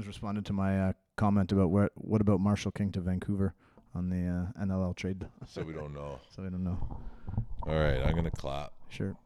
Responded to my comment about what about Marshall King to Vancouver on the NLL trade. So we don't know. So we don't know. All right, I'm going to clap. Sure.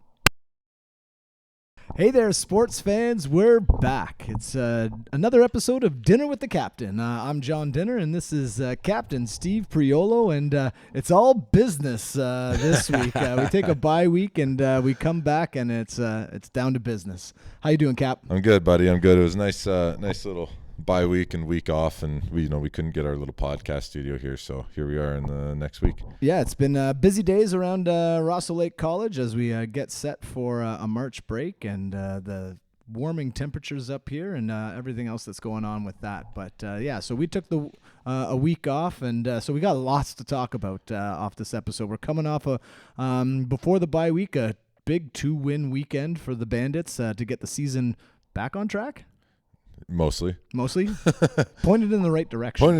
Hey there, sports fans. We're back. It's another episode of Dinner with the Captain. I'm John Dinner, and this is Captain Steve Priolo, and it's all business this week. We take a bye week, and we come back, and it's down to business. How you doing, Cap? I'm good, buddy. I'm good. It was nice little bye week and week off, and we couldn't get our little podcast studio here, so here we are in the next week. Yeah, it's been busy days around Rosso Lake College as we get set for a March break and the warming temperatures up here and everything else that's going on with that. But so we took a week off, and so we got lots to talk about off this episode. We're coming off before the bye week, a big 2-win weekend for the Bandits to get the season back on track. Mostly. Pointed in the right direction. All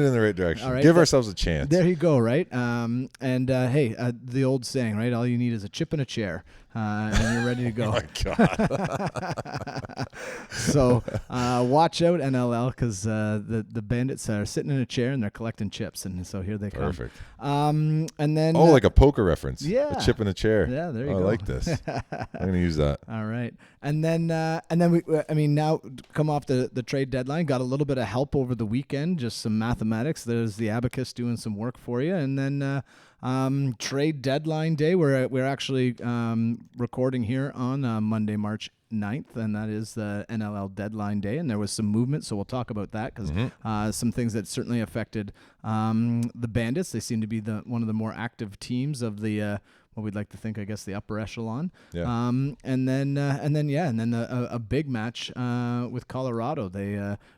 right, give ourselves a chance. There you go, right? Hey, the old saying, right? All you need is a chip and a chair, and you're ready to go. Oh, my God. So watch out, NLL, because the Bandits are sitting in a chair and they're collecting chips, and so here they come. Perfect. And then like a poker reference. Yeah. A chip and a chair. Yeah, there you go. I like this. I'm going to use that. All right. And then we now come off the trade deadline, got a little bit of help over the weekend, just some mathematics. There's the abacus doing some work for you. And then trade deadline day, we're actually recording here on Monday, March 9th, and that is the NLL deadline day, and there was some movement, so we'll talk about that because some things that certainly affected the Bandits. They seem to be one of the more active teams of the what we'd like to think, I guess, the upper echelon. Yeah. And then a big match with Colorado.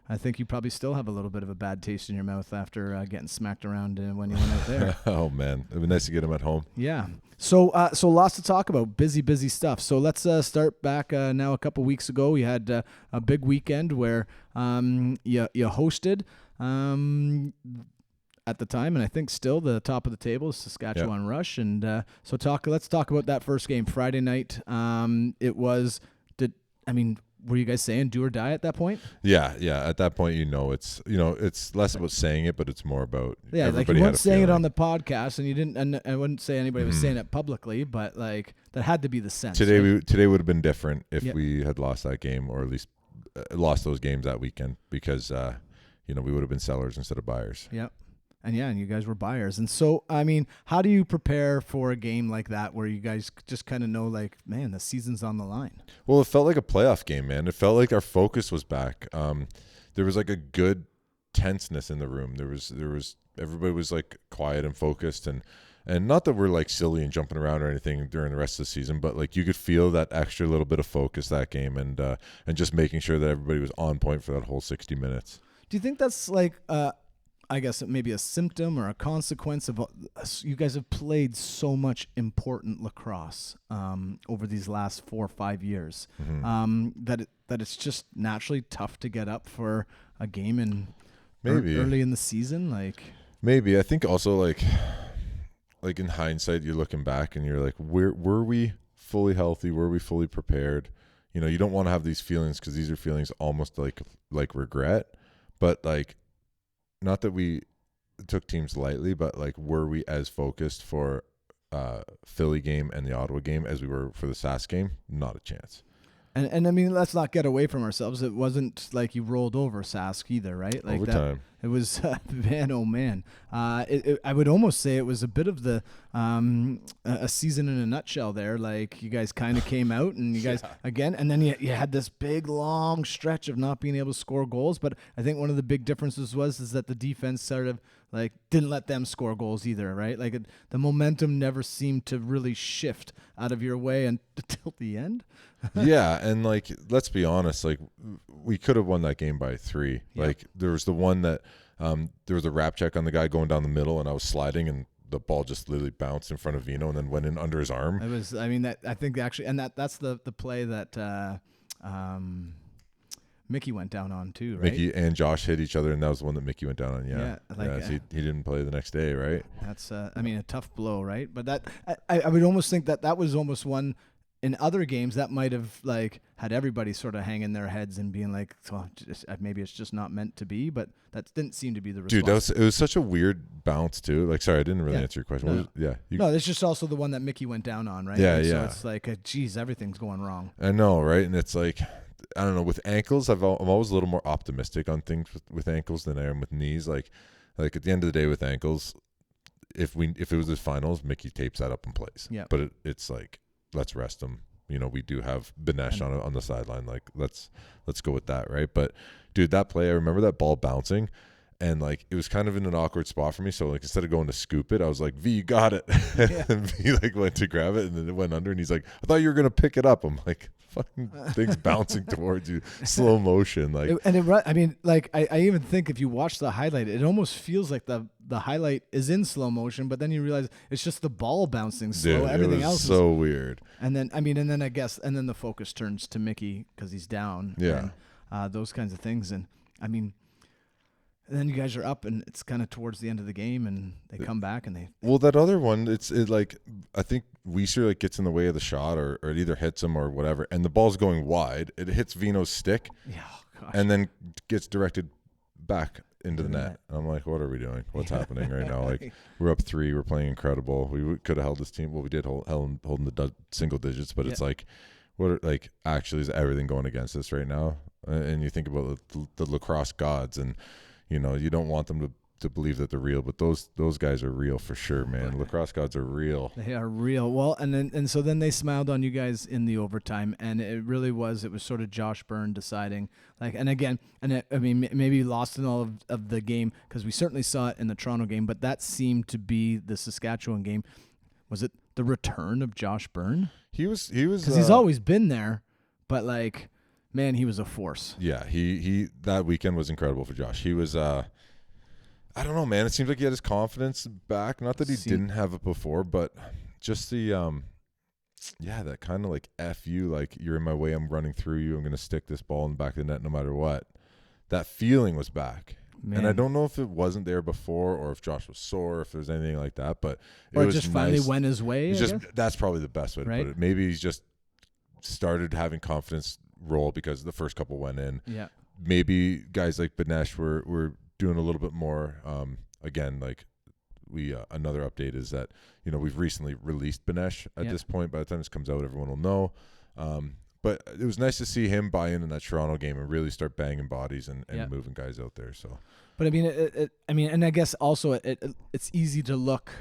I think you probably still have a little bit of a bad taste in your mouth after getting smacked around when you went out there. Oh man, it'd be nice to get them at home. Yeah. So lots to talk about. Busy stuff. So let's start back now. A couple weeks ago, we had a big weekend where you hosted. At the time, and I think still the top of the table is Saskatchewan Rush, and let's talk about that first game Friday night. Were you guys saying do or die at that point? Yeah. At that point, it's less about saying it, but it's more about like you weren't saying it on the podcast, and you didn't. And I wouldn't say anybody was saying it publicly, but like that had to be the sense. Today would have been different if we had lost that game, or at least lost those games that weekend, because we would have been sellers instead of buyers. Yep. And you guys were buyers. And so, how do you prepare for a game like that where you guys just kind of know, like, man, the season's on the line? Well, it felt like a playoff game, man. It felt like our focus was back. There was like a good tenseness in the room. There was everybody was like quiet and focused, and not that we're like silly and jumping around or anything during the rest of the season, but like you could feel that extra little bit of focus that game, and just making sure that everybody was on point for that whole 60 minutes. Do you think that's like I guess maybe a symptom or a consequence of you guys have played so much important lacrosse over these last 4 or 5 years that it's just naturally tough to get up for a game in maybe early in the season? Maybe I think also like in hindsight, you're looking back and you're like, were we fully healthy? Were we fully prepared? You don't want to have these feelings, because these are feelings almost like regret, but like. Not that we took teams lightly, but like, were we as focused for Philly game and the Ottawa game as we were for the Sask game? Not a chance. And let's not get away from ourselves. It wasn't like you rolled over Sask either, right? Like overtime. It was man, oh man. I would almost say it was a bit of the a season in a nutshell there. Like you guys kind of came out and you guys again, and then you had this big long stretch of not being able to score goals. But I think one of the big differences is that the defense sort of like didn't let them score goals either, right? Like the momentum never seemed to really shift out of your way until the end. Yeah, and like let's be honest, like we could have won that game by 3. Yeah. Like there was the one that there was a wrap check on the guy going down the middle, and I was sliding, and the ball just literally bounced in front of Vino and then went in under his arm. It was, I think actually, and that's the play that Mickey went down on too, right? Mickey and Josh hit each other, and that was the one that Mickey went down on. Yeah, so he didn't play the next day, right? That's a tough blow, right? But that I would almost think that was almost one in other games that might have like had everybody sort of hanging their heads and being like, well, maybe it's just not meant to be. But that didn't seem to be the response. Dude, it was such a weird bounce too. Like, sorry, I didn't really answer your question. No, it's just also the one that Mickey went down on, right? Yeah, like, yeah. So it's like, geez, everything's going wrong. I know, right? And it's like, I don't know. With ankles, I'm always a little more optimistic on things with ankles than I am with knees. Like at the end of the day, with ankles, if it was the finals, Mickey tapes that up and plays. Yeah. But it's like, let's rest him. You know, we do have Benesh on the sideline. Like, let's go with that, right? But dude, that play, I remember that ball bouncing, and like it was kind of in an awkward spot for me. So like instead of going to scoop it, I was like, V, you got it. Yeah. And V like went to grab it, and then it went under, and he's like, I thought you were gonna pick it up. I'm like, fucking things bouncing towards you, slow motion, like. I mean, like I even think if you watch the highlight, it almost feels like the highlight is in slow motion, but then you realize it's just the ball bouncing slow. Dude, Everything it was else so weird. And then I guess the focus turns to Mickey because he's down. Yeah. And, those kinds of things, and I mean. And then you guys are up, and it's kind of towards the end of the game, and they come back, and they. Well, that other one, it like I think Weiser like gets in the way of the shot, or it either hits him or whatever, and the ball's going wide. It hits Vino's stick, and then gets directed back into the net. I'm like, what are we doing? What's happening right now? Like, we're up 3, we're playing incredible. We could have held this team. Well, we did holding the single digits, but it's like, actually is everything going against us right now? And you think about the lacrosse gods and. You know, you don't want them to believe that they're real, but those guys are real for sure, man. Lacrosse gods are real. They are real. Well, and so then they smiled on you guys in the overtime, and it was sort of Josh Byrne deciding, like, and again, I mean, maybe lost in all of the game because we certainly saw it in the Toronto game, but that seemed to be the Saskatchewan game. Was it the return of Josh Byrne? He was because he's always been there, but like. Man, he was a force. Yeah, he that weekend was incredible for Josh. He was I don't know, man. It seems like he had his confidence back. Not that he didn't have it before, but just the that kind of like F you, like you're in my way, I'm running through you, I'm gonna stick this ball in the back of the net no matter what. That feeling was back. Man. And I don't know if it wasn't there before or if Josh was sore, or if there's anything like that, but it was just nice. Finally went his way. That's probably the best way to put it. Maybe he's just started having confidence roll because the first couple went in. Yeah. Maybe guys like Benesh were doing a little bit more. Again, like we another update is that we've recently released Benesh at this point. By the time this comes out, everyone will know. But it was nice to see him buy in that Toronto game and really start banging bodies and moving guys out there. So. But I mean, and I guess also it's easy to look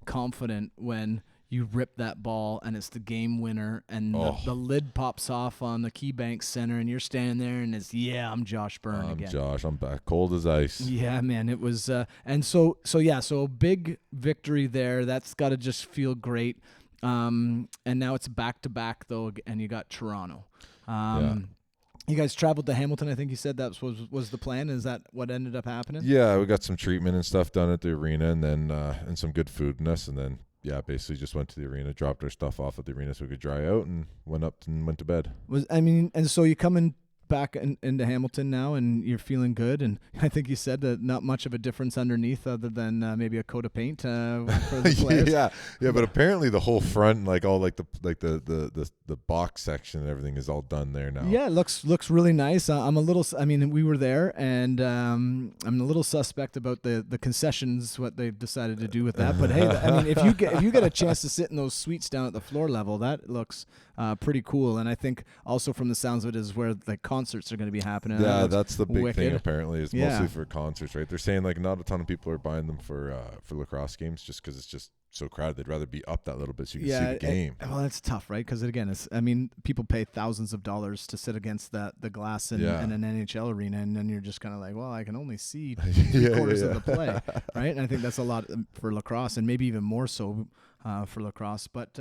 confident when. You rip that ball, and it's the game winner, and the lid pops off on the KeyBank Center, and you're standing there, and it's, I'm Josh Byrne again. Josh, I'm back, cold as ice. Yeah, man, it was, and so a big victory there. That's got to just feel great. And now it's back-to-back, though, and you got Toronto. You guys traveled to Hamilton. I think you said that was the plan. Is that what ended up happening? Yeah, we got some treatment and stuff done at the arena, and then and some good food in us, and then. Yeah, basically just went to the arena, dropped our stuff off at the arena so we could dry out, and went up and went to bed. And so you come in back into Hamilton now, and you're feeling good. And I think you said that not much of a difference underneath, other than maybe a coat of paint for the players. yeah. But apparently the whole front, like all like the box section and everything is all done there now. Yeah, it looks really nice. I'm a little. I mean, we were there, and I'm a little suspect about the concessions, what they've decided to do with that. But hey, I mean, if you get a chance to sit in those suites down at the floor level, that looks pretty cool. And I think also from the sounds of it is where the concerts are going to be happening. Yeah, that's the big wicked thing apparently is mostly for concerts, right? They're saying like not a ton of people are buying them for lacrosse games just because it's just so crowded. They'd rather be up that little bit so you can see the game. Well, that's tough, right? Because again, people pay thousands of dollars to sit against the glass in an NHL arena, and then you're just kind of like, well, I can only see three-quarters of the play, right? And I think that's a lot for lacrosse, and maybe even more so for lacrosse. But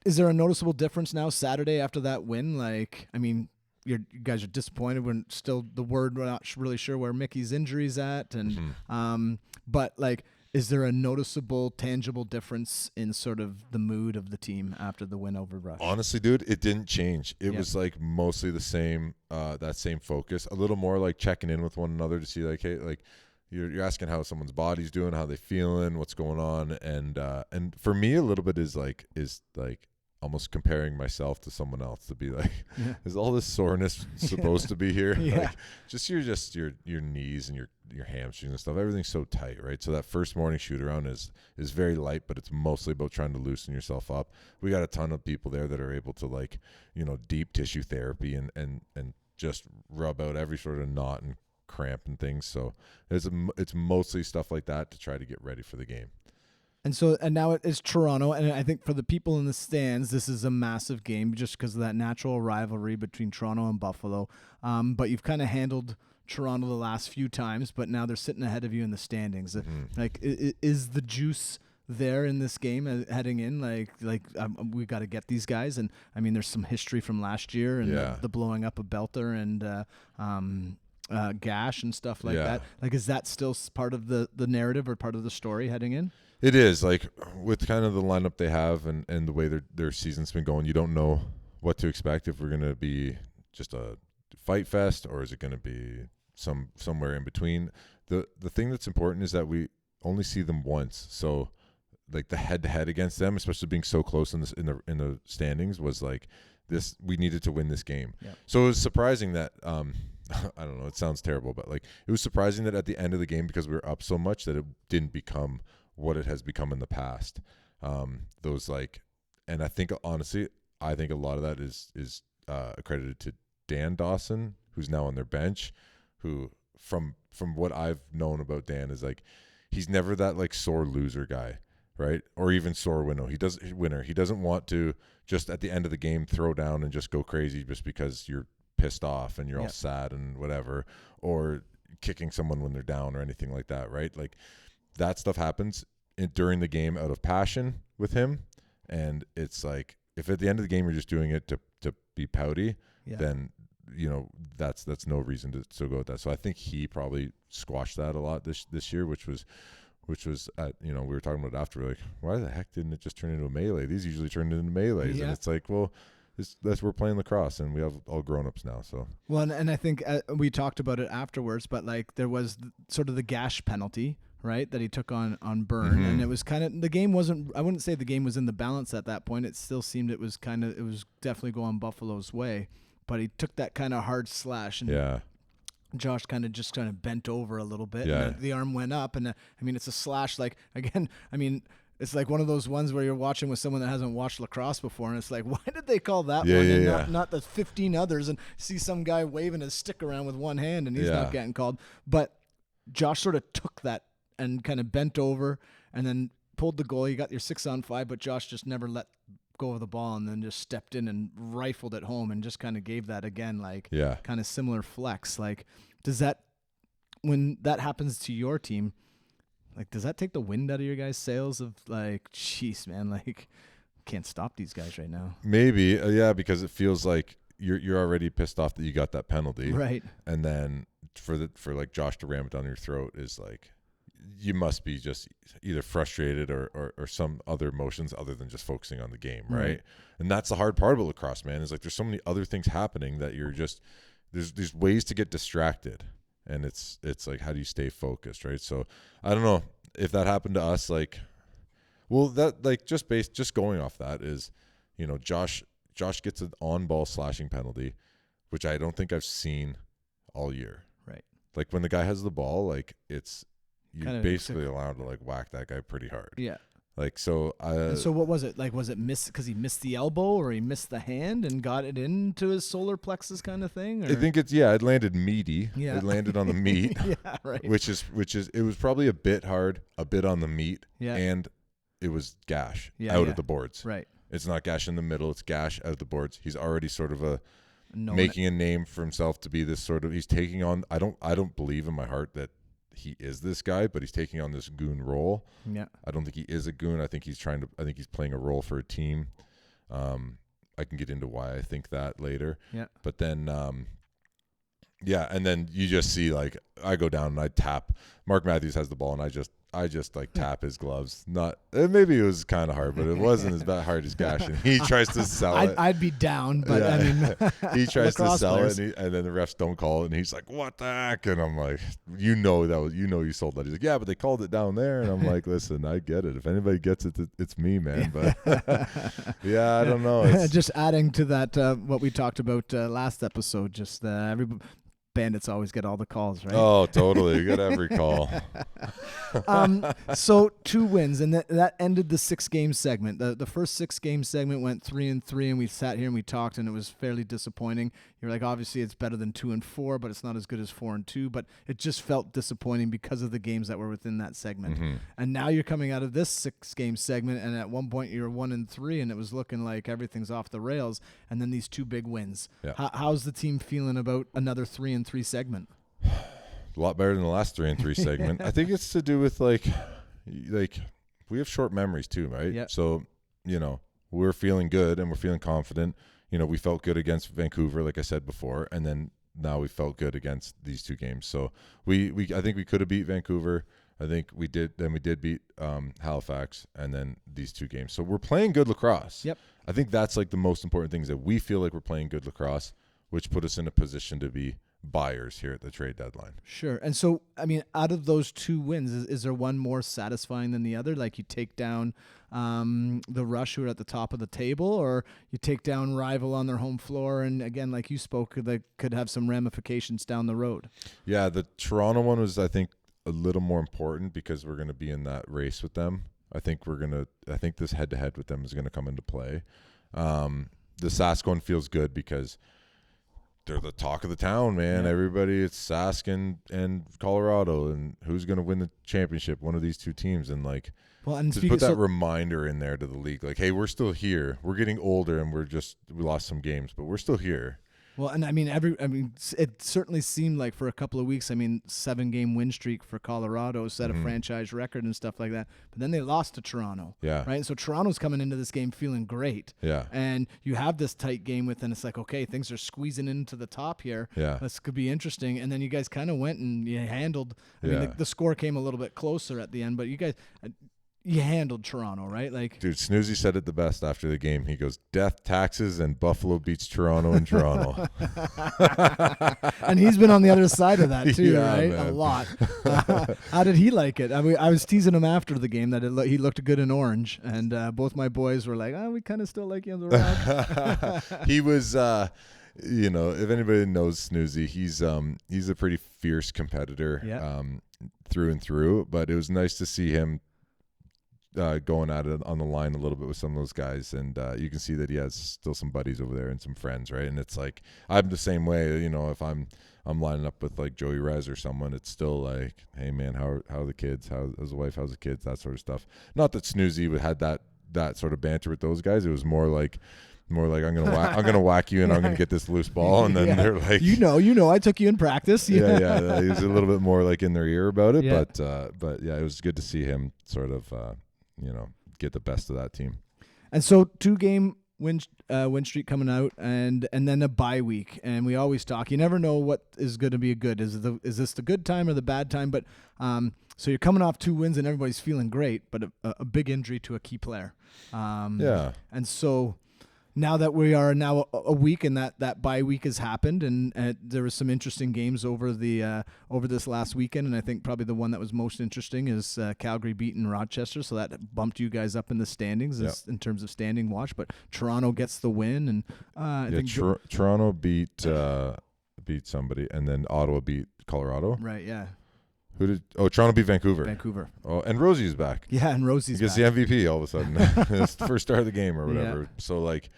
is there a noticeable difference now Saturday after that win? Like, I mean, you guys are disappointed. We're still we're not really sure where Mickey's injury's at, and but like, is there a noticeable, tangible difference in sort of the mood of the team after the win over Rush? Honestly, dude, it didn't change. It was like mostly the same, that same focus. A little more like checking in with one another to see like, hey, like, you're asking how someone's body's doing, how they feeling, what's going on, and for me, a little bit is like almost comparing myself to someone else to be like, is all this soreness supposed to be here? Yeah. Like, just your knees and your hamstrings and stuff. Everything's so tight, right? So that first morning shoot around is very light, but it's mostly about trying to loosen yourself up. We got a ton of people there that are able to, like, deep tissue therapy and just rub out every sort of knot and cramp and things. So it's mostly stuff like that to try to get ready for the game. And now it's Toronto, and I think for the people in the stands, this is a massive game just because of that natural rivalry between Toronto and Buffalo. But you've kind of handled Toronto the last few times, but now they're sitting ahead of you in the standings. Like, is the juice there in this game heading in? We got to get these guys, and I mean, there's some history from last year and the blowing up of Belter and Gash and stuff like that. Like, is that still part of the narrative or part of the story heading in? It is, like, with kind of the lineup they have and the way their season's been going, you don't know what to expect, if we're going to be just a fight fest or is it going to be somewhere in between. The thing that's important is that we only see them once. So, like, the head-to-head against them, especially being so close in the standings, was like this. We needed to win this game. Yep. So it was surprising that I don't know, it sounds terrible, but like, it was surprising that at the end of the game, because we were up so much, that it didn't become what it has become in the past. And I think, honestly, a lot of that is accredited to Dan Dawson, who's now on their bench, who from what I've known about Dan is, like, he's never that, like, sore loser guy, right? Or even sore winner. He doesn't want to just at the end of the game throw down and just go crazy just because you're pissed off and you're all sad and whatever, or kicking someone when they're down or anything like that, right? Like, that stuff happens during the game out of passion with him, and it's like, if at the end of the game you're just doing it to be pouty, then that's no reason to still go with that. So I think he probably squashed that a lot this year, which was we were talking about it after, like, why the heck didn't it just turn into a melee? These usually turn into melees, and it's like, well, we're playing lacrosse and we have all grown-ups now. So and I think we talked about it afterwards, but like, there was sort of the Gash penalty, right, that he took on Byrne, and it was kind of, the game wasn't, I wouldn't say the game was in the balance at that point. It still seemed it was definitely going Buffalo's way, but he took that kind of hard slash, and Josh kind of bent over a little bit, and the arm went up, and I mean, it's a slash, like, again, I mean, it's like one of those ones where you're watching with someone that hasn't watched lacrosse before, and it's like, why did they call that one and not the 15 others, and see some guy waving his stick around with one hand and he's not getting called. But Josh sort of took that and kind of bent over and then pulled the goal. You got your 6-on-5, but Josh just never let go of the ball and then just stepped in and rifled it home and just kind of gave that again, like, kind of similar flex. Like, when that happens to your team, like, does that take the wind out of your guys' sails of, like, jeez, man, like, can't stop these guys right now? Maybe, because it feels like you're already pissed off that you got that penalty, right? And then for like Josh to ram it down your throat is like, you must be just either frustrated or some other emotions other than just focusing on the game, right? And that's the hard part about lacrosse, man. Is like, there's so many other things happening that you're just there's ways to get distracted. And it's like, how do you stay focused, right? So I don't know if that happened to us. Like, well, that, like, just going off that is, Josh gets an on-ball slashing penalty, which I don't think I've seen all year. Right. Like, when the guy has the ball, like, you're basically allowed to, like, whack that guy pretty hard. Yeah. Like, so and so what was it? Like, was it because he missed the elbow or he missed the hand and got it into his solar plexus kind of thing? Or? I think it landed meaty. Yeah. It landed on the meat. Yeah, right. Which is it was probably a bit hard, a bit on the meat. Yeah. And it was Gash out of the boards. Right. It's not Gash in the middle, it's Gash out of the boards. He's already sort of making a name for himself to be this sort of, he's taking on, I don't believe in my heart that he is this guy, but he's taking on this goon role. Yeah. I don't think he is a goon. I think he's playing a role for a team. I can get into why I think that later. Yeah. But then, and then you just see, like, I go down and I tap. Mark Matthews has the ball and I like tap his gloves. Maybe it was kind of hard, but it wasn't as hard as Gashin. He tries to sell it. I'd be down, but I mean, he tries to sell players. it, and then the refs don't call it, and he's like, "What the heck?" And I'm like, you sold that." He's like, "Yeah, but they called it down there," and I'm like, "Listen, I get it. If anybody gets it, it's me, man." But yeah, I don't know. Just adding to that, what we talked about last episode, just Bandits always get all the calls, right? Oh, totally. You get every call. So 2 wins, and that ended the 6-game segment. The first 6-game segment went 3-3, and we sat here and we talked, and it was fairly disappointing. You're like, obviously it's better than 2-4, but it's not as good as 4-2. But it just felt disappointing because of the games that were within that segment. Mm-hmm. And now you're coming out of this 6-game segment, and at one point you're 1-3, and it was looking like everything's off the rails. And then these 2 big wins. Yeah. How's the team feeling about another 3-3 segment? A lot better than the last 3-3 segment. I think it's to do with like we have short memories too, right? Yep. So, we're feeling good and we're feeling confident. We felt good against Vancouver, like I said before, and then now we felt good against these 2 games. So I think we could have beat Vancouver. I think we did. Then we did beat Halifax, and then these 2 games. So we're playing good lacrosse. Yep. I think that's like the most important thing, is that we feel like we're playing good lacrosse, which put us in a position to be buyers here at the trade deadline. Sure. And so, I mean, out of those 2 wins, is there one more satisfying than the other? Like you take down the Rush, who are at the top of the table, or you take down Rival on their home floor, and again, like you spoke, that could have some ramifications down the road. Yeah, the Toronto one was, I think, a little more important because we're going to be in that race with them. I think this head-to-head with them is going to come into play. The Sask one feels good because they're the talk of the town, man. Yeah. Everybody, it's Sask and Colorado, and who's going to win the championship? One of these 2 teams, and like, and to put that reminder in there to the league, like, hey, we're still here. We're getting older, and we lost some games, but we're still here. Well, and I mean, it certainly seemed like for a couple of weeks, 7-game win streak for Colorado set a franchise record and stuff like that. But then they lost to Toronto. Yeah. Right. So Toronto's coming into this game feeling great. Yeah. And you have this tight game with, and it's like, okay, things are squeezing into the top here. Yeah. This could be interesting. And then you guys kind of went and you handled. I mean, the score came a little bit closer at the end, but you guys. You handled Toronto, right? Like, dude, Snoozy said it the best after the game. He goes, "Death, taxes, and Buffalo beats Toronto in Toronto." And he's been on the other side of that too, yeah, right? Man. A lot. How did he like it? I mean, I was teasing him after the game that he looked good in orange, and both my boys were like, "Oh, we kind of still like you on the rock." He was, if anybody knows Snoozy, he's a pretty fierce competitor, through and through. But it was nice to see him going at it on the line a little bit with some of those guys, and you can see that he has still some buddies over there and some friends, right? And it's like, I'm the same way, if I'm lining up with like Joey Rez or someone, it's still like, hey man, how are the kids, how's the wife, how's the kids, that sort of stuff. Not that Snoozy had that sort of banter with those guys. It was more like I'm gonna whack you, and I'm gonna get this loose ball, and then they're like, I took you in practice. Yeah. He was a little bit more like in their ear about it, but yeah, it was good to see him sort of get the best of that team. And so 2-game win streak coming out, and then a bye week, and we always talk. You never know what is going to be good. Is this the good time or the bad time? But so you're coming off 2 wins, and everybody's feeling great, but a big injury to a key player. And so now that we are now a week, and that bye week has happened, and there was some interesting games over this last weekend, and I think probably the one that was most interesting is Calgary beating Rochester, so that bumped you guys up in the standings in terms of standing watch. But Toronto gets the win, and I think Toronto beat somebody, and then Ottawa beat Colorado. Right? Yeah. Toronto beat Vancouver. Vancouver. Oh, and Rosie's back. Yeah, and Rosie's back. He gets the MVP all of a sudden. It's the first start of the game or whatever. Yeah. So like,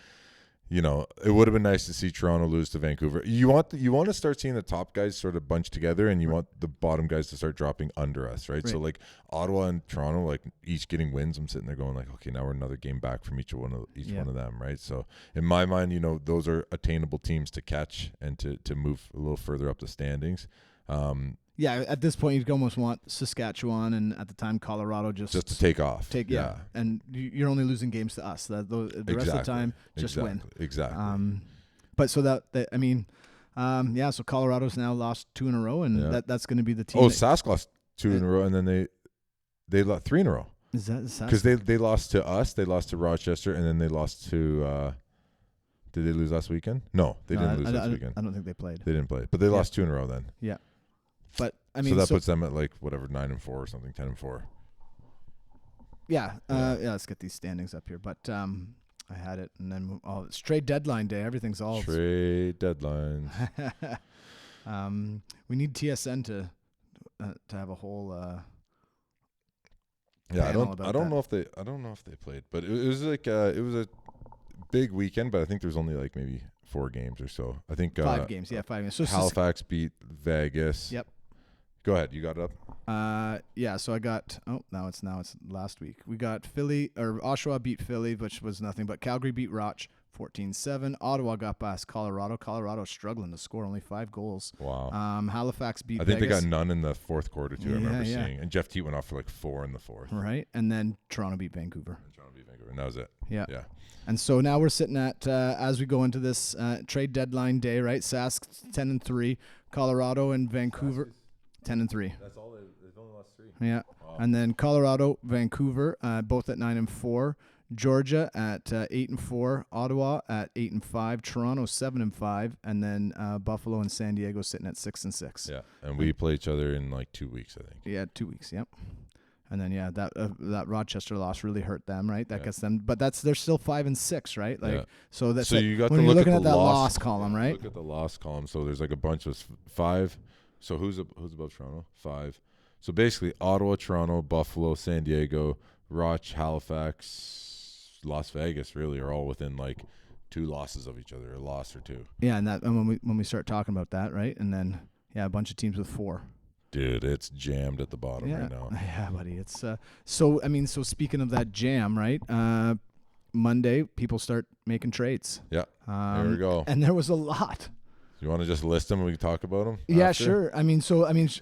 it would have been nice to see Toronto lose to Vancouver. You want to start seeing the top guys sort of bunch together, and you want the bottom guys to start dropping under us, right? So like Ottawa and Toronto, like each getting wins. I'm sitting there going like, okay, now we're another game back from each one of them, right? So in my mind, those are attainable teams to catch and to move a little further up the standings. Yeah, at this point, you'd almost want Saskatchewan and at the time Colorado just to take off. And you're only losing games to us. The rest of the time, just win. Exactly. But so so Colorado's now lost 2 in a row, and that's going to be the team. Oh, Sask lost 2 in a row, and then They lost 3 in a row. Is that Because they lost to us, they lost to Rochester, and then they lost to. Did they lose last weekend? No, they didn't lose last weekend. I don't think they played. They didn't play, but they lost 2 in a row then. Yeah, but I mean, so that puts them at like whatever 9-4 or something, 10-4. Yeah, let's get these standings up here. But I had it, and then it's trade deadline day. Everything's all trade deadlines. We need TSN to have a whole. Yeah, I don't know if they played, but it was like it was a big weekend. But I think there's only like maybe 4 games or so. I think 5 games. Yeah, 5 games. So Halifax beat Vegas. Yep. Go ahead. You got it up. Yeah. So I got. Now it's last week. We got Oshawa beat Philly, which was nothing. But Calgary beat Roch 14-7. Ottawa got past Colorado. Colorado's struggling to score, only 5 goals. Wow. Halifax beat. I think Vegas. they got none in the fourth quarter too. I remember seeing, and Jeff Teat went off for like 4 in the fourth. Right, and then Toronto beat Vancouver. And that was it. Yeah. Yeah. And so now we're sitting at as we go into this trade deadline day, right? Sask 10-3, Colorado and Vancouver 10-3. That's all. They've only lost 3. Yeah. Wow. And then Colorado, Vancouver, both at 9-4. Georgia at 8-4. Ottawa at 8-5. Toronto 7-5, and then Buffalo and San Diego sitting at 6-6. Yeah, and we play each other in like 2 weeks, I think. Yeah, 2 weeks. Yep. And then that Rochester loss really hurt them, right? That gets them, but they're still 5-6, right? Like so that's so you got when to you're look looking at at the that loss loss column, right? Look at the loss column. So there's like a bunch of 5. So who's above Toronto? 5. So basically Ottawa, Toronto, Buffalo, San Diego, Roch, Halifax, Las Vegas really are all within like 2 losses of each other, a loss or 2. Yeah, and when we start talking about that, right? And then a bunch of teams with 4. Dude, it's jammed at the bottom right now. Yeah, buddy. It's so speaking of that jam, right? Monday people start making trades. Yeah. There we go. And there was a lot. You want to just list them and we can talk about them? Yeah, after? sure.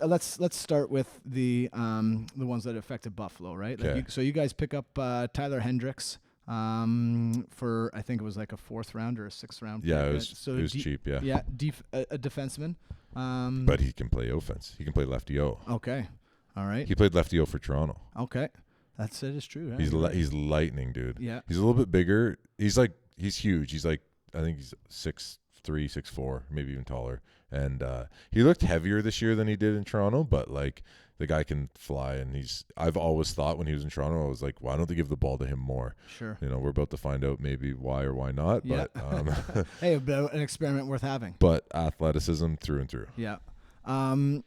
Let's start with the ones that affected Buffalo, right? Okay. So you guys pick up Tyler Hendricks for I think it was like a 4th round or a 6th round. Yeah, pick, it was cheap. Yeah. Yeah, a defenseman. But he can play offense. He can play lefty O. Okay. All right. He played lefty O for Toronto. Okay. It is true. Right? He's lightning, dude. Yeah. He's a little bit bigger. He's huge. He's like, I think he's 6'3", 6'4", maybe even taller. And he looked heavier this year than he did in Toronto, but like the guy can fly. And I've always thought when he was in Toronto, I was like, why don't they give the ball to him more? Sure. We're about to find out maybe why or why not. Yeah. But hey, an experiment worth having. But athleticism through and through. Yeah. And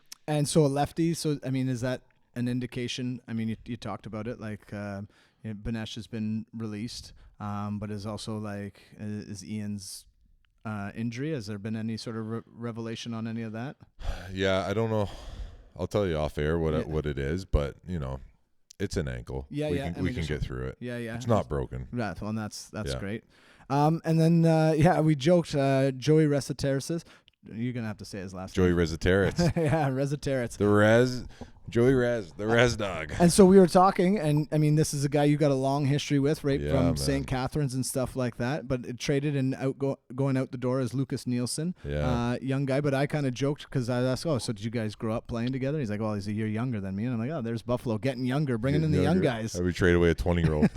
so a lefty. So is that an indication? You talked about it. Like Banesh has been released, but is also like is Ian's injury? Has there been any sort of revelation on any of that? Yeah, I don't know. I'll tell you off air what it is, but it's an ankle. Yeah, we can get through it. Yeah. It's not broken. Yeah, well, that's great. And then we joked Joey Resiteris. You're gonna have to say his last Joey name. Resiteris. Yeah, Resiteris. Joey Rez, the Rez dog. And so we were talking, and this is a guy you got a long history with, right, from St. Catharines and stuff like that. But it traded and going out the door as Lucas Nielsen, young guy. But I kind of joked because I asked, so did you guys grow up playing together? He's like, well, he's a year younger than me, and I'm like, there's Buffalo getting younger, bringing in the young guys. We trade away a 20-year-old.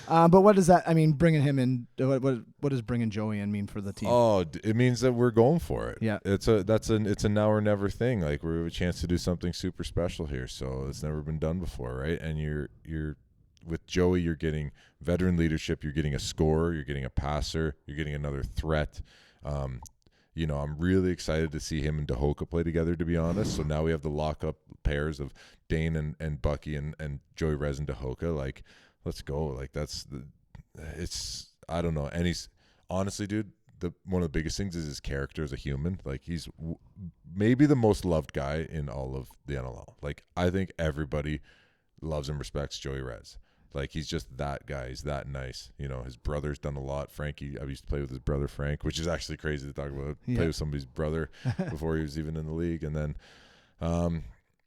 But what does that? Bringing him in. What does bringing Joey in mean for the team? Oh, it means that we're going for it. Yeah, it's a now or never thing. Like we have a chance to do something super special here, so it's never been done before, right? And you're with Joey, you're getting veteran leadership, you're getting a scorer, you're getting a passer, you're getting another threat. I'm really excited to see him and Dahoka play together, to be honest. So now we have the lockup pairs of Dane and Bucky and Joey Rez and Dahoka. Like, let's go. Like I don't know. And he's honestly, dude, one of the biggest things is his character as a human. Like he's maybe the most loved guy in all of the NLL. Like I think everybody loves and respects Joey Rez. Like he's just that guy. He's that nice. His brother's done a lot. Frankie, I used to play with his brother Frank, which is actually crazy to talk about. Play with somebody's brother before he was even in the league. And then,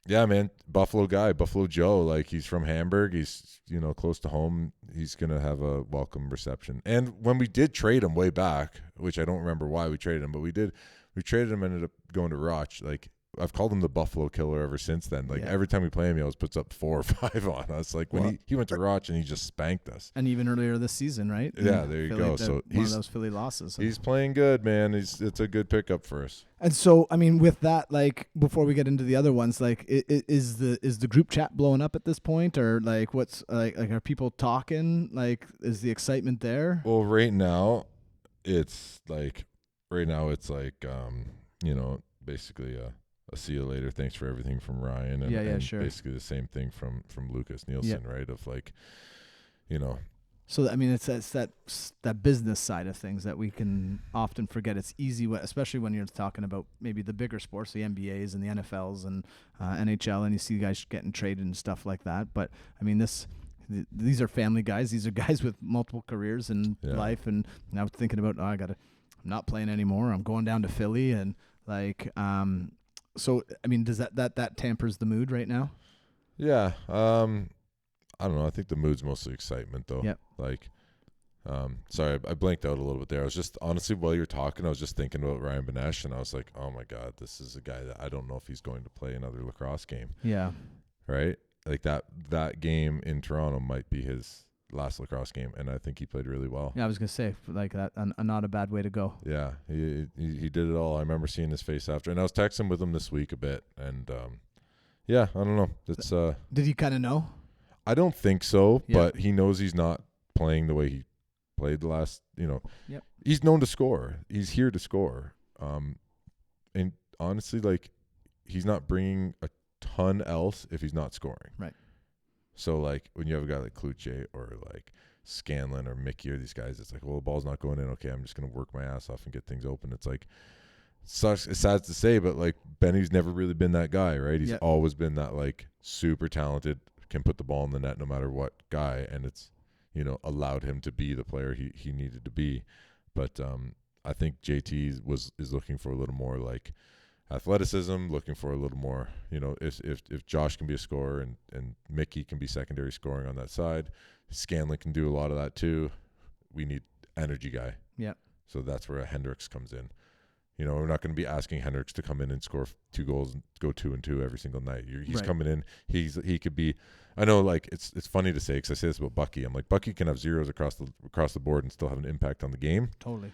yeah, man, Buffalo guy, Buffalo Joe. Like he's from Hamburg. He's close to home. He's gonna have a welcome reception. And when we did trade him way back, which I don't remember why we traded him, but we did. We traded him. Ended up going to Roch. Like I've called him the Buffalo Killer ever since then. Like every time we play him, he always puts up 4 or 5 on us. Like when he went to Roch and he just spanked us. And even earlier this season, right? Yeah, there you go. So one of those Philly losses. He's playing good, man. It's a good pickup for us. And so, I mean, with that, like, before we get into the other ones, like, is the group chat blowing up at this point, or like, what's like are people talking? Like, is the excitement there? Well, right now, it's like, basically a see you later. Thanks for everything from Ryan, and sure. Basically the same thing from Lucas Nielsen, right? Of like, So I mean, it's that business side of things that we can often forget. It's easy, especially when you're talking about maybe the bigger sports, the NBAs and the NFLs and NHL, and you see guys getting traded and stuff like that. But I mean, these are family guys. These are guys with multiple careers in life, and now thinking about, I'm not playing anymore. I'm going down to Philly, and like, so I mean, does that tampers the mood right now? Yeah. I don't know. I think the mood's mostly excitement, though. Yep. Like, sorry, I blanked out a little bit there. I was just, honestly, while you were talking, I was just thinking about Ryan Benesh, and I was like, oh my God, this is a guy that I don't know if he's going to play another lacrosse game. Yeah. Right? Like that game in Toronto might be his last lacrosse game, and I think he played really well. Yeah, I was gonna say, like that, not a bad way to go. Yeah, he did it all. I remember seeing his face after, and I was texting with him this week a bit, and yeah, I don't know. It's Did he kind of know? I don't think so, but he knows he's not playing the way he played the last, Yep. He's known to score. He's here to score. And honestly, like, he's not bringing a ton else if he's not scoring. Right. So, like, when you have a guy like Kluche or, like, Scanlon or Mickey or these guys, it's like, well, the ball's not going in. Okay, I'm just going to work my ass off and get things open. It's like, it's sad to say, but, like, Benny's never really been that guy, right? He's always been that, like, super talented, can put the ball in the net no matter what guy, and it's allowed him to be the player he needed to be. But I think JT is looking for a little more like athleticism, looking for a little more, if Josh can be a scorer and Mickey can be secondary scoring on that side, Scanlon can do a lot of that too. We need energy guy. Yeah. So that's where Hendricks comes in. We're not going to be asking Hendricks to come in and score 2 goals and go 2-2 every single night. He's coming in. He could be. I know, like, it's funny to say because I say this about Bucky. I'm like, Bucky can have zeros across the board and still have an impact on the game. Totally.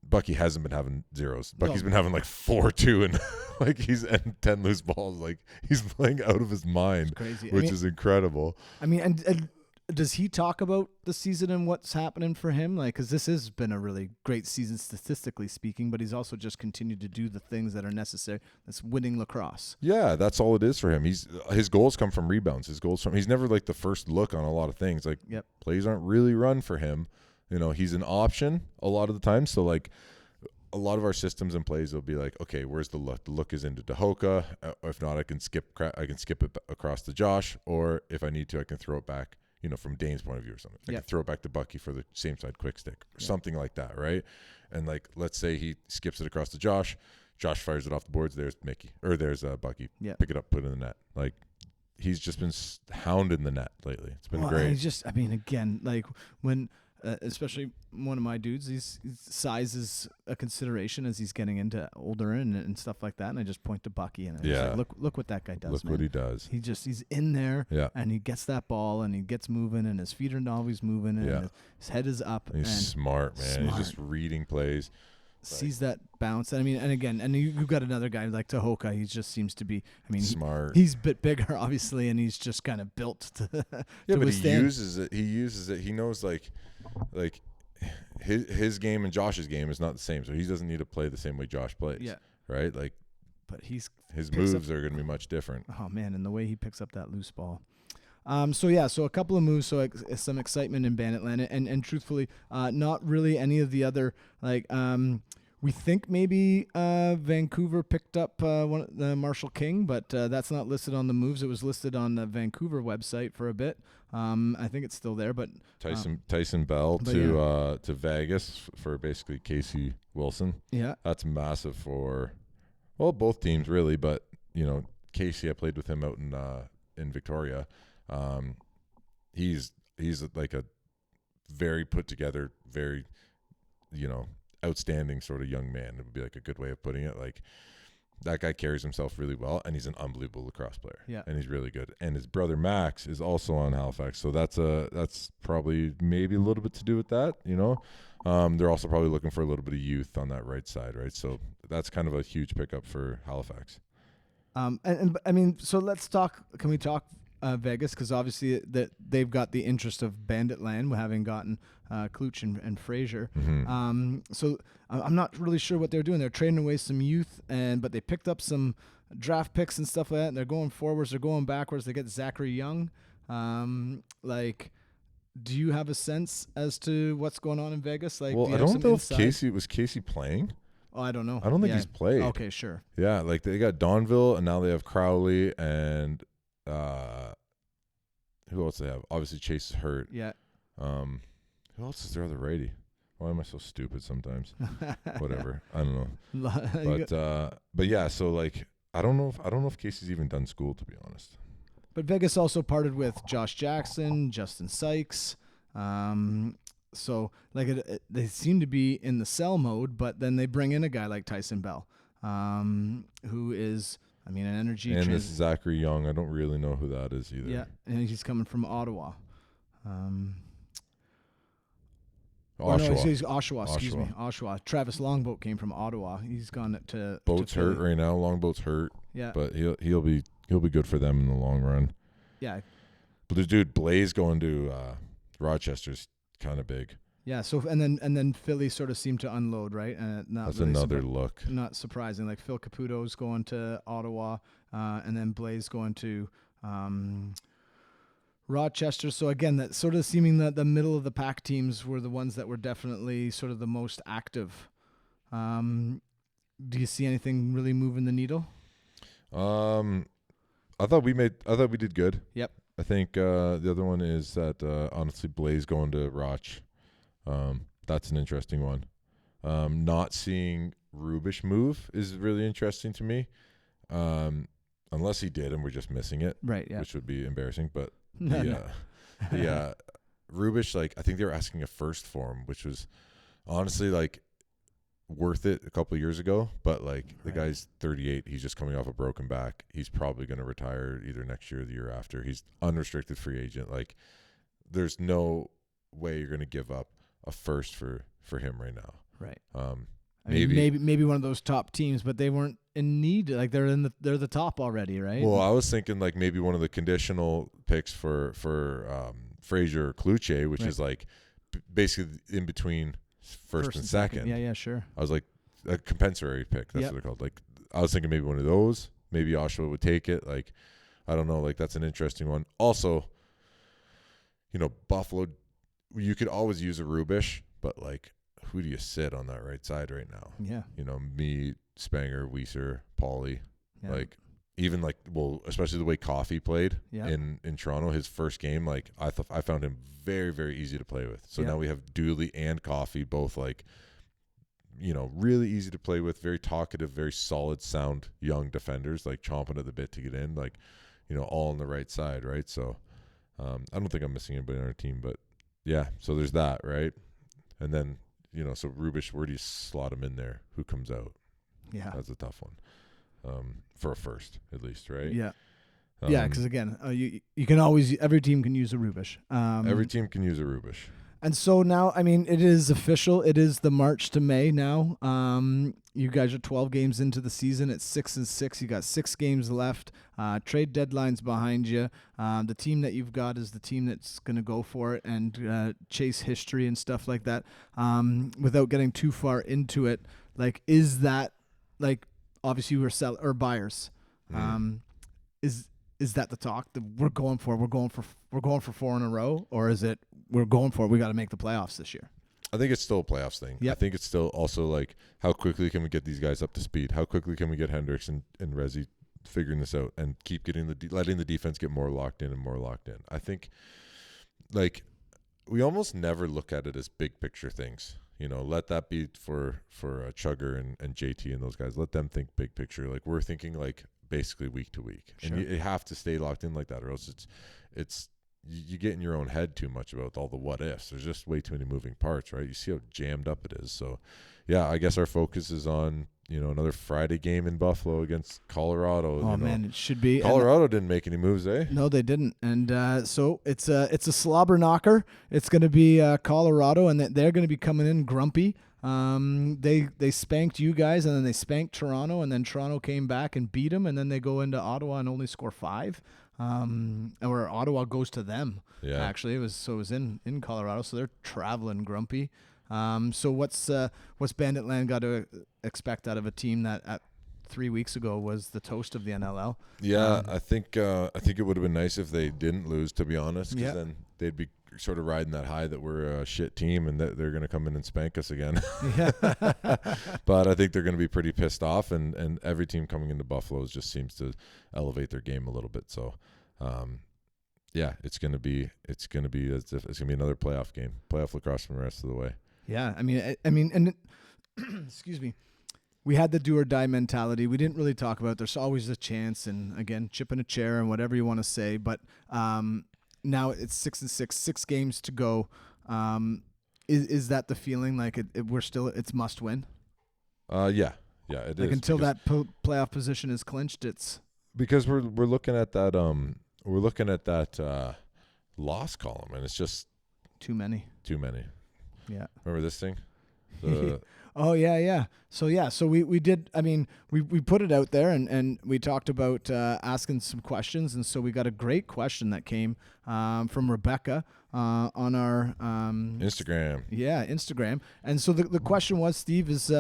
Bucky hasn't been having zeros. Bucky's been having like 4-2 and like he's and 10 loose balls. Like, he's playing out of his mind, which is incredible. I mean, and does he talk about the season and what's happening for him? Like, because this has been a really great season statistically speaking, but he's also just continued to do the things that are necessary. That's winning lacrosse. Yeah, that's all it is for him. His goals come from rebounds. He's never like the first look on a lot of things. Like, plays aren't really run for him. He's an option a lot of the time. So, like, a lot of our systems and plays will be like, okay, where's the look? The look is into Dahoka. If not, I can skip it across to Josh, or if I need to, I can throw it back. From Dane's point of view or something. I can throw it back to Bucky for the same side quick stick or something like that, right? And, like, let's say he skips it across to Josh. Josh fires it off the boards. There's Mickey. Or there's Bucky. Yeah. Pick it up, put it in the net. Like, he's just been hounding the net lately. It's been great. Again, like, when especially one of my dudes, his size is a consideration as he's getting into older and stuff like that. And I just point to Bucky and like, look what that guy does. Look what he does. He's in there and he gets that ball and he gets moving and his feet are always moving and his head is up. And he's smart, man. He's just reading plays. Sees that bounce. I mean, and again, and you've got another guy like Tahoka. He just seems to be, smart. He's a bit bigger, obviously, and he's just kind of built to but withstand. He uses it. He knows, like his game and Josh's game is not the same, so he doesn't need to play the same way Josh plays. Yeah. Right? Like, but his moves are going to be much different. Oh, man, and the way he picks up that loose ball. So a couple of moves, some excitement in Banditland, and truthfully, not really any of the other, like, we think maybe Vancouver picked up the Marshall King, but that's not listed on the moves. It was listed on the Vancouver website for a bit. I think it's still there, but Tyson Bell to Vegas for basically Casey Wilson. Yeah, that's massive for both teams really, but Casey, I played with him out in Victoria. He's like a very put together, very outstanding sort of young man. It would be like a good way of putting it. Like, that guy carries himself really well, and he's an unbelievable lacrosse player. Yeah. And he's really good. And his brother Max is also on Halifax, so that's probably maybe a little bit to do with that. They're also probably looking for a little bit of youth on that right side, right? So that's kind of a huge pickup for Halifax. And I mean, so let's talk. Can we talk Vegas? Because obviously that they've got the interest of Bandit Land, having gotten Klutch and Fraser. So I'm not really sure what they're doing. They're trading away some youth, but they picked up some draft picks and stuff like that. And they're going forwards. They're going backwards. They get Zachary Young. Do you have a sense as to what's going on in Vegas? Like, well, do you I have don't some know insight? if Casey playing. Oh, I don't know. I don't think he's played. Okay, sure. Yeah, like they got Donville, and now they have Crowley, and who else they have? Obviously, Chase is hurt. Yeah. Who else is their other righty? Why am I so stupid sometimes? Whatever. I don't know. But yeah, so like I don't know if Casey's even done school, to be honest. But Vegas also parted with Josh Jackson, Justin Sykes. So like they seem to be in the sell mode, but then they bring in a guy like Tyson Bell, who is, I mean, an energy. And this Zachary Young, I don't really know who that is either. Yeah, and he's coming from Ottawa. Oshawa. He's Oshawa. Excuse me, Oshawa. Travis Longboat came from Ottawa. He's gone to Boat's to hurt right now. Longboat's hurt. Yeah, but he'll be good for them in the long run. Yeah, but the dude Blaze going to Rochester's kind of big. Yeah. So and then Philly sort of seemed to unload, right? That's really another look. Not surprising. Like Phil Caputo's going to Ottawa, and then Blaze going to Rochester. So again, that sort of seeming that the middle of the pack teams were the ones that were definitely sort of the most active. Do you see anything really moving the needle? I thought we did good. Yep. I think the other one is that honestly Blaze going to Roch. That's an interesting one. Not seeing Rubish move is really interesting to me. Unless he did and we're just missing it. Right, yeah. Which would be embarrassing. But the Rubish, like I think they were asking a first for him, which was honestly like worth it a couple of years ago. But like the guy's 38, he's just coming off a broken back. He's probably going to retire either next year or the year after. He's unrestricted free agent. Like there's no way you're going to give up a first for him right now. Right. Maybe one of those top teams, but they weren't in need. Like they're the top already, right? Well, I was thinking like maybe one of the conditional picks for Fraser or Kluche, which is like basically in between first and second. Yeah, sure. I was like a compensatory pick. That's what they're called. Like I was thinking maybe one of those. Maybe Oshawa would take it. Like I don't know. Like that's an interesting one. Also, Buffalo. You could always use a Rubish, but like, who do you sit on that right side right now? Yeah. Me, Spanger, Weiser, Pauly. Yeah. Like, even like, well, especially the way Coffey played in Toronto, his first game, like, I found him very, very easy to play with. So now we have Dooley and Coffey, both like, really easy to play with, very talkative, very solid, sound, young defenders, like chomping at the bit to get in, like, all on the right side, right? So, I don't think I'm missing anybody on our team, but yeah, so there's that, right? And then, so Rubish, where do you slot him in there? Who comes out? Yeah. That's a tough one. For a first, at least, right? Yeah. Because again, you can always, every team can use a Rubish. Every team can use a Rubish. And so now, I mean, it is official. It is the March to May now. You guys are 12 games into the season. It's 6-6. You got 6 games left. Trade deadline's behind you. The team that you've got is the team that's going to go for it and chase history and stuff like that. Without getting too far into it, like, is that like obviously we're buyers? Is that the talk that we're going for 4 in a row, or is it we got to make the playoffs this year? I think it's still a playoffs thing. Yep. I think it's still also like how quickly can we get these guys up to speed? How quickly can we get Hendricks and Resi figuring this out and keep getting letting the defense get more locked in and more locked in? I think like we almost never look at it as big picture things. Let that be for Chugger and JT and those guys. Let them think big picture. Like we're thinking like basically week to week, sure. And you have to stay locked in like that, or else it's you get in your own head too much about all the what ifs. There's just way too many moving parts, right? You see how jammed up it is. So, yeah, I guess our focus is on another Friday game in Buffalo against Colorado. Oh man, it should be. Colorado didn't make any moves, eh? No, they didn't. And so it's a slobber knocker. It's going to be Colorado, and they're going to be coming in grumpy. They spanked you guys, and then they spanked Toronto, and then Toronto came back and beat them, and then they go into Ottawa and only score 5. Or Ottawa goes to them. Yeah. Actually, it was in Colorado, so they're traveling grumpy. So what's Bandit Land got to expect out of a team that at 3 weeks ago was the toast of the NLL? Yeah, I think it would have been nice if they didn't lose, to be honest, because then they'd be sort of riding that high that we're a shit team and that they're going to come in and spank us again. Yeah. But I think they're going to be pretty pissed off, and every team coming into Buffalo just seems to elevate their game a little bit. So, yeah, it's going to be another playoff game, playoff lacrosse from the rest of the way. Yeah, I mean, and excuse me. We had the do or die mentality. We didn't really talk about it. There's always a chance, and again, chip in a chair and whatever you want to say. But now it's 6-6, 6 games to go. Is that the feeling? Like it's must win. Yeah, it like is. Until that playoff position is clinched, it's because we're looking at that loss column, and it's just too many. Yeah. Remember this thing? Oh yeah. So we did. I mean, we put it out there and we talked about asking some questions, and so we got a great question that came from Rebecca on our Instagram. Yeah, Instagram. And so the question was, Steve, is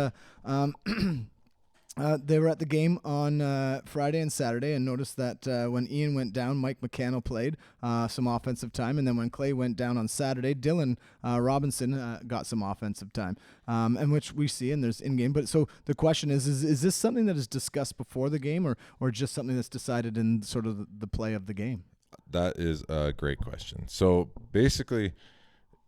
they were at the game on Friday and Saturday and noticed that when Ian went down, Mike McCannell played some offensive time. And then when Clay went down on Saturday, Dylan Robinson got some offensive time, and which we see, and there's in-game. But so the question is this something that is discussed before the game or just something that's decided in sort of the play of the game? That is a great question. So basically,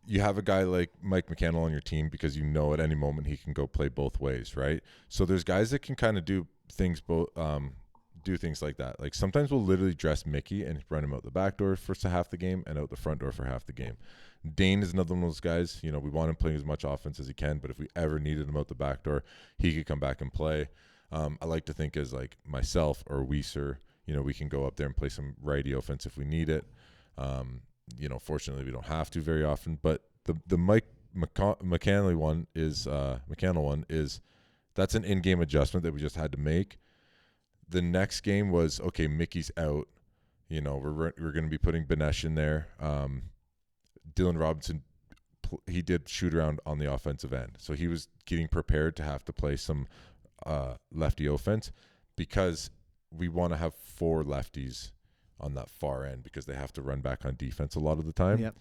you have a guy like Mike McCannell on your team because you know at any moment he can go play both ways, right? So there's guys that can kind of do things like that. Like sometimes we'll literally dress Mickey and run him out the back door for half the game and out the front door for half the game. Dane is another one of those guys. We want him playing as much offense as he can, but if we ever needed him out the back door, he could come back and play. I like to think as like myself or Weiser, we can go up there and play some righty offense if we need it. Fortunately, we don't have to very often. But the Mike McCannell one is that's an in-game adjustment that we just had to make. The next game was okay. Mickey's out. We're going to be putting Benesh in there. Dylan Robinson, he did shoot around on the offensive end, so he was getting prepared to have to play some lefty offense because we want to have 4 lefties on that far end because they have to run back on defense a lot of the time. Yep.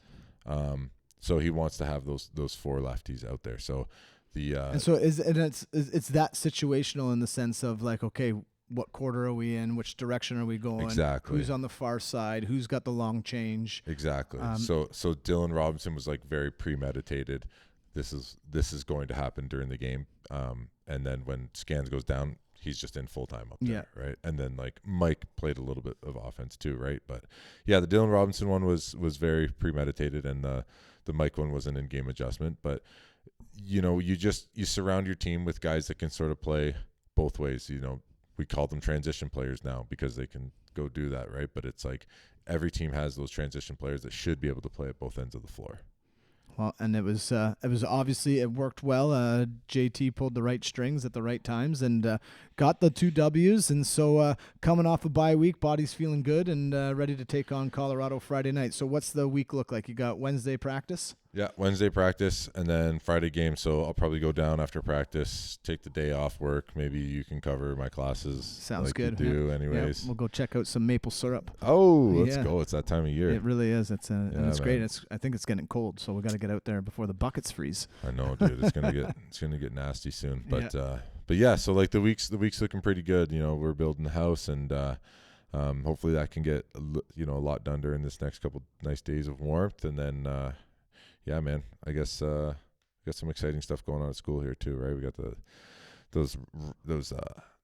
So he wants to have those 4 lefties out there. So and so it's that situational in the sense of like, okay, what quarter are we in? Which direction are we going? Exactly. Who's on the far side? Who's got the long change? Exactly. So Dylan Robinson was like very premeditated. This is going to happen during the game. And then when Scans goes down, he's just in full time up there, right? And then like Mike played a little bit of offense too, right? But yeah, the Dylan Robinson one was very premeditated, and the Mike one was an in-game adjustment. But you surround your team with guys that can sort of play both ways. We call them transition players now because they can go do that, right? But it's like every team has those transition players that should be able to play at both ends of the floor. Well, and it was obviously it worked well. JT pulled the right strings at the right times and got the 2 W's. And so coming off a bye week, body's feeling good and ready to take on Colorado Friday night. So what's the week look like? You got Wednesday practice? Yeah, Wednesday practice and then Friday game. So I'll probably go down after practice, take the day off work. Maybe you can cover my classes. Sounds like good. You do anyways. Yeah, we'll go check out some maple syrup. Oh, let's go. It's that time of year. It really is. And it's great. I think it's getting cold, so we got to get out there before the buckets freeze. I know, dude. It's gonna get nasty soon. But yeah. So like the week's looking pretty good. We're building the house and hopefully that can get a lot done during this next couple nice days of warmth, and then. Yeah, man. I guess got some exciting stuff going on at school here too, right? We got those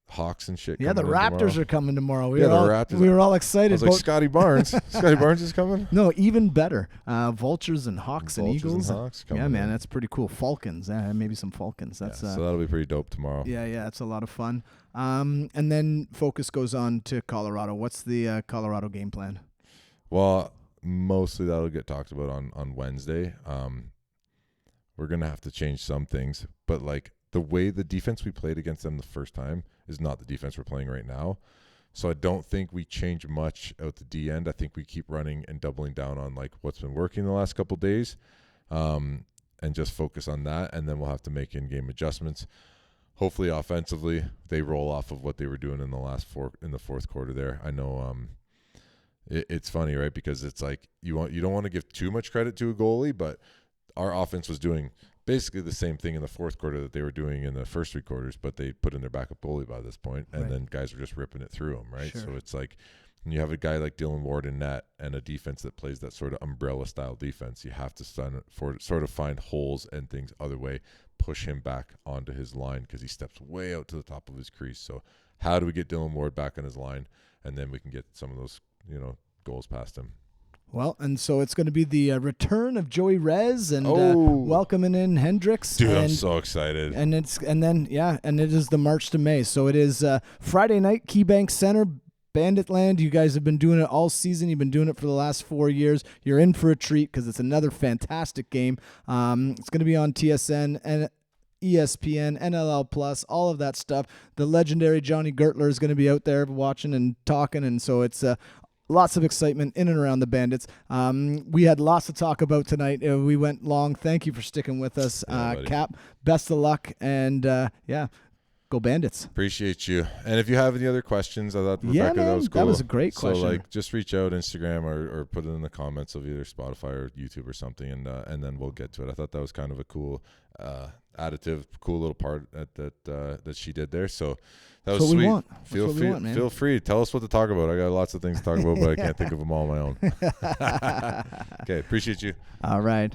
Hawks and shit. Yeah, the coming in Raptors tomorrow. are coming tomorrow. Yeah, the Raptors. We were all I excited. was like, Scotty Barnes. Scotty Barnes is coming. No, even better. Vultures and Hawks and Vultures Eagles. and Hawks coming Yeah, man, in. that's pretty cool. Falcons. Maybe some Falcons. That's so that'll be pretty dope tomorrow. yeah, it's a lot of fun. And then focus goes on to Colorado. What's the Colorado game plan? Well, mostly that'll get talked about on Wednesday. We're gonna have to change some things, but like the way the defense we played against them the first time is not the defense we're playing right now. So I don't think we change much out the D end. I think we keep running and doubling down on like what's been working the last couple of days, and just focus on that. And then we'll have to make in-game adjustments. Hopefully, offensively, they roll off of what they were doing in the fourth quarter. There, I know. It's funny, right? Because it's like you don't want to give too much credit to a goalie, but our offense was doing basically the same thing in the fourth quarter that they were doing in the first 3 quarters, but they put in their backup goalie by this point, and then guys were just ripping it through them, right? Sure. So it's like when you have a guy like Dylan Ward in net and a defense that plays that sort of umbrella-style defense, you have to sort of find holes and things other way, push him back onto his line because he steps way out to the top of his crease. So how do we get Dylan Ward back on his line, and then we can get some of those goals past him. Well, and so it's going to be the return of Joey Rez and welcoming in Hendricks. Dude, I'm so excited. And it is the March to May. So it is Friday night, KeyBank Center, Bandit Land. You guys have been doing it all season. You've been doing it for the last 4 years. You're in for a treat because it's another fantastic game. It's going to be on TSN and ESPN, NLL Plus, all of that stuff. The legendary Johnny Gertler is going to be out there watching and talking, and so it's lots of excitement in and around the Bandits. We had lots to talk about tonight. We went long. Thank you for sticking with us, Cap. Best of luck, and go Bandits. Appreciate you. And if you have any other questions, I thought, Rebecca, that was cool. That was a great question. So, just reach out Instagram or put it in the comments of either Spotify or YouTube or something, and then we'll get to it. I thought that was kind of a cool additive, cool little part that she did there. So that was sweet. Feel free. Tell us what to talk about. I got lots of things to talk about, but I can't think of them all on my own. Okay, appreciate you. All right.